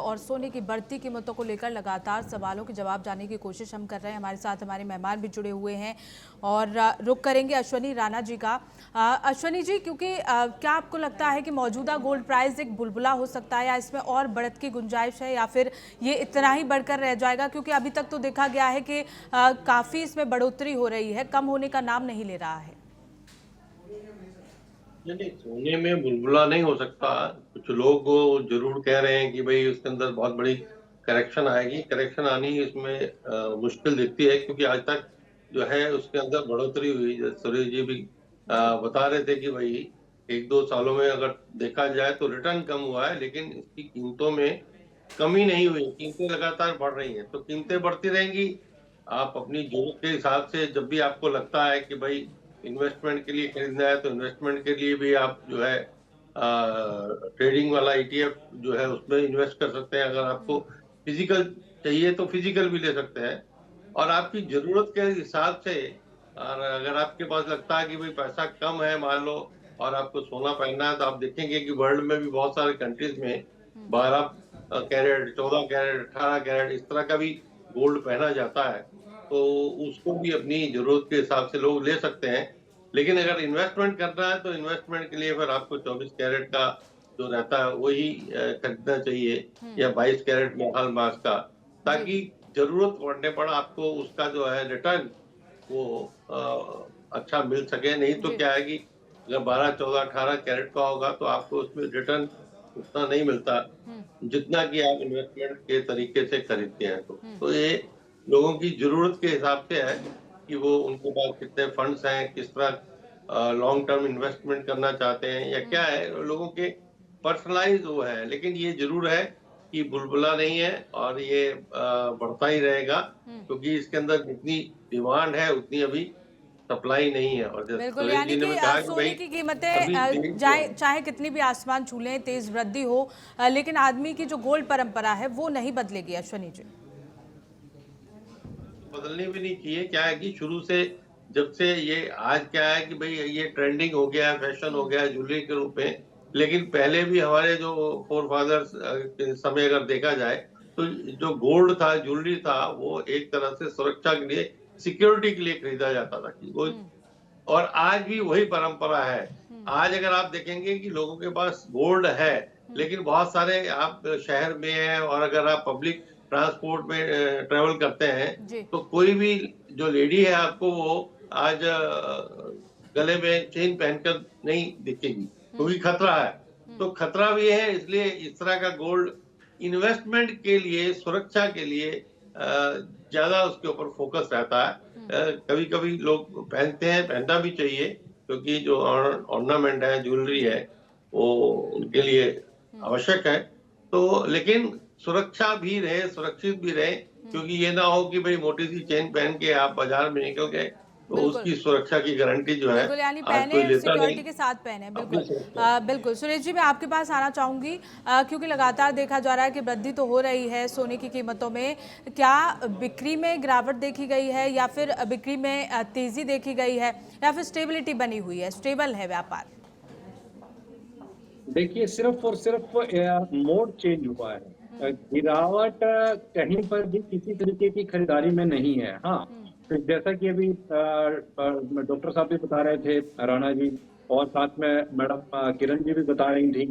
और सोने की बढ़ती कीमतों को लेकर लगातार सवालों के जवाब जानने की कोशिश हम कर रहे हैं। हमारे साथ हमारे मेहमान भी जुड़े हुए हैं और रुख करेंगे अश्वनी राणा जी का। अश्वनी जी, क्योंकि क्या आपको लगता है कि मौजूदा गोल्ड प्राइस एक बुलबुला हो सकता है या इसमें और बढ़त की गुंजाइश है, या फिर ये इतना ही बढ़कर रह जाएगा? क्योंकि अभी तक तो देखा गया है कि काफ़ी इसमें बढ़ोतरी हो रही है, कम होने का नाम नहीं ले रहा है। नहीं नहीं, सोने में बुलबुला नहीं हो सकता। कुछ लोग जरूर कह रहे हैं कि भाई उसके अंदर बहुत बड़ी करेक्शन आएगी। करेक्शन आनी इसमें मुश्किल दिखती है, क्योंकि आज तक जो है उसके अंदर बढ़ोतरी हुई। जैसे सुरेश जी भी जी। बता रहे थे कि भाई एक दो सालों में अगर देखा जाए तो रिटर्न कम हुआ है, लेकिन इसकी कीमतों में कमी नहीं हुई। कीमतें लगातार बढ़ रही हैं, तो कीमतें बढ़ती रहेंगी। आप अपनी जरूरत के हिसाब से जब भी आपको लगता है कि भाई इन्वेस्टमेंट के लिए खरीदना है, तो इन्वेस्टमेंट के लिए भी आप जो है ट्रेडिंग वाला ईटीएफ जो है उसमें इन्वेस्ट कर सकते हैं। अगर आपको फिजिकल चाहिए तो फिजिकल भी ले सकते हैं। और आपकी जरूरत के हिसाब से, और अगर आपके पास लगता है कि भाई पैसा कम है मान लो, और आपको सोना पहनना है, तो आप देखेंगे कि वर्ल्ड में भी बहुत सारे कंट्रीज में 12 कैरेट, 14 कैरेट, 18 कैरेट इस तरह का भी गोल्ड पहना जाता है। तो उसको भी अपनी जरूरत के हिसाब से लोग ले सकते हैं। लेकिन अगर इन्वेस्टमेंट करना है तो इन्वेस्टमेंट के लिए फिर आपको 24 कैरेट का जो रहता है वही खरीदना चाहिए, या 22 कैरेट में हॉलमार्क का, जी। ताकि जरूरत पड़ने पर आपको उसका जो है रिटर्न वो अच्छा मिल सके। नहीं तो जी। क्या है कि अगर 12, 14, 18 कैरेट का होगा तो आपको उसमें रिटर्न उतना नहीं मिलता जितना कि आप इन्वेस्टमेंट के तरीके से खरीदते हैं। तो ये लोगों की जरूरत के हिसाब से है कि वो उनके पास कितने फंड्स हैं, किस तरह लॉन्ग टर्म इन्वेस्टमेंट करना चाहते हैं, या क्या है लोगों के पर्सनलाइज वो है। लेकिन ये जरूर है कि बुलबुला नहीं है, और ये बढ़ता ही रहेगा, क्योंकि इसके अंदर जितनी डिमांड है उतनी अभी सप्लाई नहीं है। और जैसे बिल्कुल, सुरेश यानी जी ने कि भी कहा कि सोने भाई की कीमतें अभी देश जो चाहे है चाहे कितनी भी आसमान छू लें, तेज वृद्धि हो, लेकिन आदमी की जो गोल्ड परंपरा है वो नहीं बदलेगी अश्वनी जी। बदलनी भी नहीं चाहिए। क्या है कि शुरू से जब से ये आज क्या है कि भाई ये ट्रेंडिंग हो गया है, फैशन हो गया है ज्वेलरी के रूप में। लेकिन पहले भी हमारे जो फोर फादर्स के समय अगर देखा जाए, तो जो गोल्ड था, ज्वेलरी था, वो एक तरह से सुरक्षा के लिए, सिक्योरिटी के लिए खरीदा जाता था कि वो। और आज भी वही परंपरा है। आज अगर आप देखेंगे कि लोगों के पास गोल्ड है, लेकिन बहुत सारे आप शहर में हैं, और अगर आप पब्लिक ट्रांसपोर्ट में ट्रेवल करते हैं, जी। तो कोई भी जो लेडी है आपको वो आज गले में चेन पहनकर नहीं दिखेगी, क्योंकि खतरा है। तो खतरा भी है, इसलिए इस तरह का गोल्ड इन्वेस्टमेंट के लिए, सुरक्षा के लिए ज्यादा उसके ऊपर फोकस रहता है। कभी कभी लोग पहनते हैं, पहनना भी चाहिए, क्योंकि जो ऑर्नामेंट है, ज्वेलरी जी। है, वो उनके लिए आवश्यक है। तो लेकिन सुरक्षा भी रहे, सुरक्षित भी रहे, क्योंकि ये ना हो कि भाई मोटी सी चेन पहन के आप बाजार में निकल गए, तो बिल्कुल। उसकी सुरक्षा की गारंटी जो है बिल्कुल, यानी आज कोई पहने लेता नहीं। सिक्योरिटी के साथ पहने, अपनी बिल्कुल। सुरक्षा। बिल्कुल सुरेश जी, मैं आपके पास आना चाहूंगी, क्योंकि लगातार देखा जा रहा है कि वृद्धि तो हो रही है सोने की कीमतों में। क्या बिक्री में गिरावट देखी गई है, या फिर बिक्री में तेजी देखी गई है, या फिर स्टेबिलिटी बनी हुई है, स्टेबल है व्यापार? देखिए, सिर्फ और सिर्फ मोड चेंज हुआ है। गिरावट कहीं पर भी किसी तरीके की खरीदारी में नहीं है। हाँ, तो जैसा कि अभी डॉक्टर साहब भी बता रहे थे, राणा जी, और साथ में मैडम किरण जी भी बता रही थी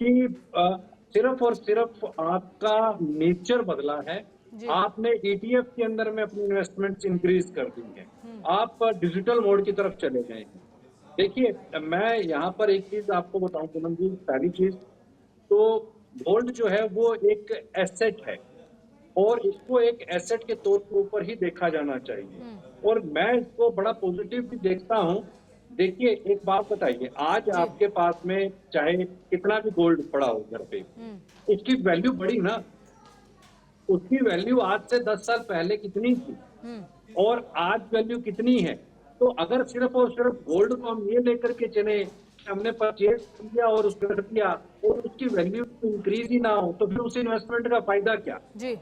कि सिर्फ और सिर्फ आपका नेचर बदला है। जी। आपने ईटीएफ के अंदर में अपनी इन्वेस्टमेंट्स इंक्रीज कर दी है। आप डिजिटल मोड की तरफ चले गए हैं। देखिए, मैं यहाँ पर एक चीज आपको बताऊं पूनम जी, पहली चीज तो गोल्ड जो है वो एक एसेट है, और इसको एक एसेट के तौर के ऊपर ही देखा जाना चाहिए। और मैं इसको बड़ा पॉजिटिव भी देखता हूँ। देखिए, एक बात बताइए, आज जी। आपके पास में चाहे कितना भी गोल्ड पड़ा हो घर पे, उसकी वैल्यू बढ़ी ना। उसकी वैल्यू आज से 10 साल पहले कितनी थी, और आज वैल्यू कितनी है। तो अगर सिर्फ और सिर्फ गोल्ड को हम ये लेकर के चले कि हमने परचेज किया और उसको रख दिया, और उसकी वैल्यू इंक्रीज ही ना हो, तो फिर उस इन्वेस्टमेंट का फायदा क्या। जी।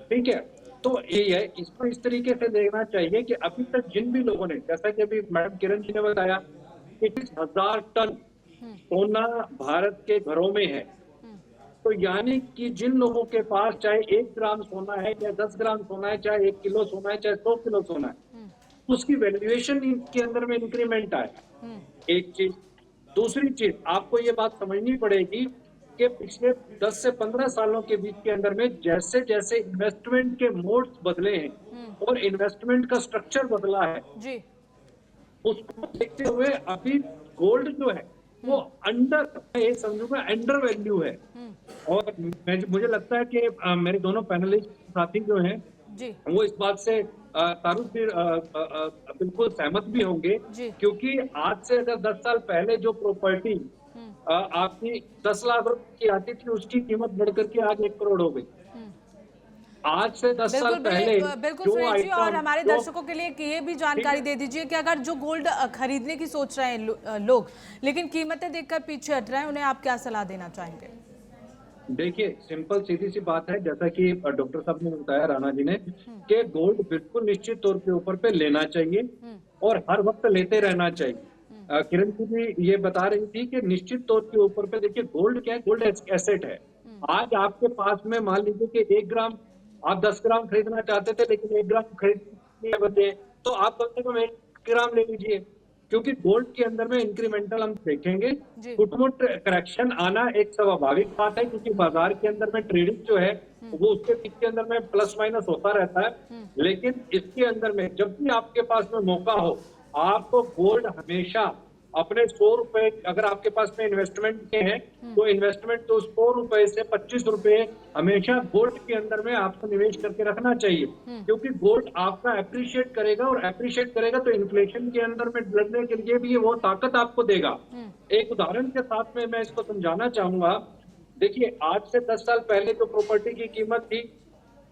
ठीक है, तो ये है, इसको इस तरीके से देखना चाहिए कि अभी तक जिन भी लोगों ने, जैसा कि अभी मैडम किरण जी ने बताया, 21,000 टन सोना भारत के घरों में है। तो यानी कि जिन लोगों के पास चाहे 1 ग्राम सोना है, चाहे 10 ग्राम सोना है, चाहे 1 किलो सोना है, चाहे 100 किलो सोना है, उसकी वैल्यूएशन के अंदर में इंक्रीमेंट आएगा। एक चीज। दूसरी चीज, आपको ये बात समझनी पड़ेगी कि पिछले 10 से 15 सालों के बीच के अंदर में जैसे जैसे इन्वेस्टमेंट के मोड्स बदले हैं और इन्वेस्टमेंट का स्ट्रक्चर बदला है, जी। उसको देखते हुए अभी गोल्ड जो है वो अंडर, मैं ये समझूंगा अंडर वैल्यू है। और मुझे लगता है कि मेरे दोनों पैनलिस्ट साथी जो हैं जी। वो इस बात से तारुफ भी बिल्कुल सहमत भी होंगे, जी। क्योंकि आज से अगर 10 साल पहले जो प्रॉपर्टी आपकी 10 लाख रुपए की आती थी, उसकी कीमत बढ़कर के आज 1 करोड़ हो गई। आज से 10 साल पहले बिल्कुल जो सुरेश जी, और आइटम हमारे जो दर्शकों के लिए कि ये भी जानकारी दे दीजिए कि अगर जो गोल्ड खरीदने की सोच रहे हैं लोग, लेकिन कीमतें देखकर पीछे हट रहे हैं, उन्हें आप क्या सलाह देना चाहेंगे? देखिए, सिंपल सीधी सी बात है, जैसा कि डॉक्टर साहब ने बताया, राणा जी ने, कि गोल्ड बिल्कुल निश्चित तौर के ऊपर पे लेना चाहिए और हर वक्त लेते रहना चाहिए। किरण जी भी ये बता रही थी कि निश्चित तौर के ऊपर पे, देखिए गोल्ड क्या है, गोल्ड एसेट है। आज आपके पास में मान लीजिए कि 1 ग्राम, आप 10 ग्राम खरीदना चाहते थे लेकिन 1 ग्राम खरीदने बचे, तो आप कम से कम 1 ग्राम ले लीजिए, क्योंकि गोल्ड के अंदर में इंक्रीमेंटल हम देखेंगे, जी। कुछ करेक्शन आना एक स्वाभाविक बात है, क्योंकि बाजार के अंदर में ट्रेडिंग जो है वो उसके पीक के अंदर में प्लस माइनस होता रहता है। लेकिन इसके अंदर में जब भी आपके पास में मौका हो, आपको गोल्ड हमेशा अपने 100 रुपए, अगर आपके पास में इन्वेस्टमेंट के हैं तो इन्वेस्टमेंट तो 100 रुपए से 25 रुपए हमेशा गोल्ड के अंदर में आपको निवेश करके रखना चाहिए, क्योंकि गोल्ड आपका अप्रिशिएट करेगा, और अप्रिशिएट करेगा तो इन्फ्लेशन के अंदर में लड़ने के लिए भी वो ताकत आपको देगा। एक उदाहरण के साथ में मैं इसको समझाना चाहूंगा। देखिए, आज से 10 साल पहले जो प्रॉपर्टी की कीमत थी,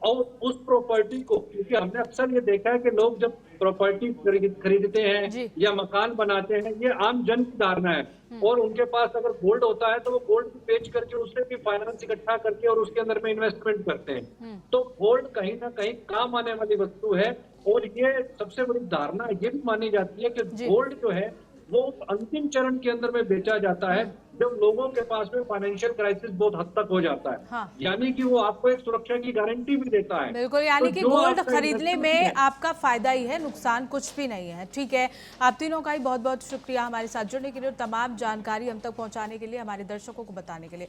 और उस प्रॉपर्टी को, क्योंकि हमने अक्सर ये देखा है कि लोग जब प्रॉपर्टी खरीदते जी। हैं या मकान बनाते हैं, ये आम जन की धारणा है, और उनके पास अगर गोल्ड होता है तो वो गोल्ड बेच करके उससे भी फाइनेंस इकट्ठा करके और उसके अंदर में इन्वेस्टमेंट करते हैं। तो गोल्ड कहीं ना कहीं काम आने वाली वस्तु है, और ये सबसे बड़ी धारणा ये भी मानी जाती है कि गोल्ड जो है वो अंतिम चरण के अंदर में बेचा जाता है जब लोगों के पास में फाइनेंशियल क्राइसिस बहुत हद तक हो जाता है। हाँ। यानी कि वो आपको एक सुरक्षा की गारंटी भी देता है। बिल्कुल, यानी तो कि जो गोल्ड आपका खरीदने इन्वेस्टमेंट में है, आपका फायदा ही है, नुकसान कुछ भी नहीं है। ठीक है, आप तीनों का ही बहुत बहुत शुक्रिया हमारे साथ जुड़ने के लिए और तमाम जानकारी हम तक पहुंचाने के लिए, हमारे दर्शकों को बताने के लिए।